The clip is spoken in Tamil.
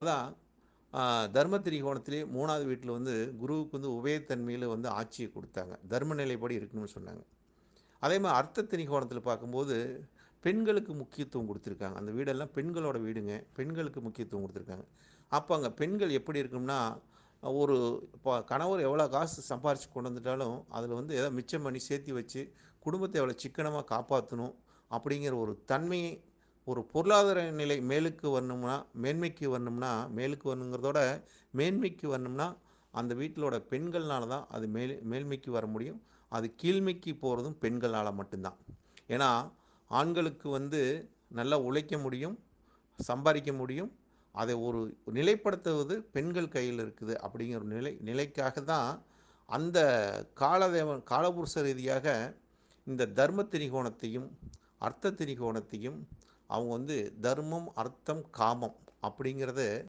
அதான் ஆ தர்ம திரிகோணத்திலே 3வது வீட்ல வந்து குருவுக்கு வந்து உபயத்தன்மையில வந்து ஆட்சிய குடுத்தாங்க. தர்ம நிலைப்படி இருக்கணும்னு சொன்னாங்க. அதேமாரி அர்த்த திரிகோணத்தில பார்க்கும்போது, பெண்களுக்கு முக்கியத்துவம் குடுத்துருக்காங்க. அந்த வீடெல்லாம் பெண்களோட வீடுங்க. பெண்களுக்கு முக்கியத்துவம் குடுத்துருக்காங்க. அப்ப அங்க பெண்கள் எப்படி இருக்கணும்னா, ஒரு கணவர் எவ்வளோ காசு சம்பாரிச்சு கொண்டு வந்துட்டாலும், அதில வந்து ஏதோ மிச்சம் பண்ணி சேர்த்தி வச்சு, குடும்பத்த எவ்வளோ சிக்கனமா காப்பாத்தணும், அப்படிங்கிற ஒரு தன்மையை ஒரு பொருளாதார நிலை மேலுக்கு வரணும்னா, மேன்மைக்கு வரணும்னா, மேலுக்கு வரணுங்கிறதோட, மேன்மைக்கு வரணும்னா, அந்த வீட்லோட பெண்கள்னால தான் அது மேல்மைக்கு வர முடியும். அது கீழ்மைக்கு போறதும் பெண்களால மட்டும்தான். ஏன்னா, ஆண்களுக்கு வந்து நல்லா உழைக்க முடியும், சம்பாரிக்க முடியும். அதை ஒரு நிலைப்படுத்துவது பெண்கள் கையில இருக்குது அப்படிங்கிற ஒரு நிலைக்காக தான் அந்த காலபுருஷ ரீதியாக இந்த தர்ம திரிகோணத்தையும், அர்த்த திரிகோணத்தையும் அவங்க வந்து தர்மம், அர்த்தம், காமம் அப்படிங்கிறத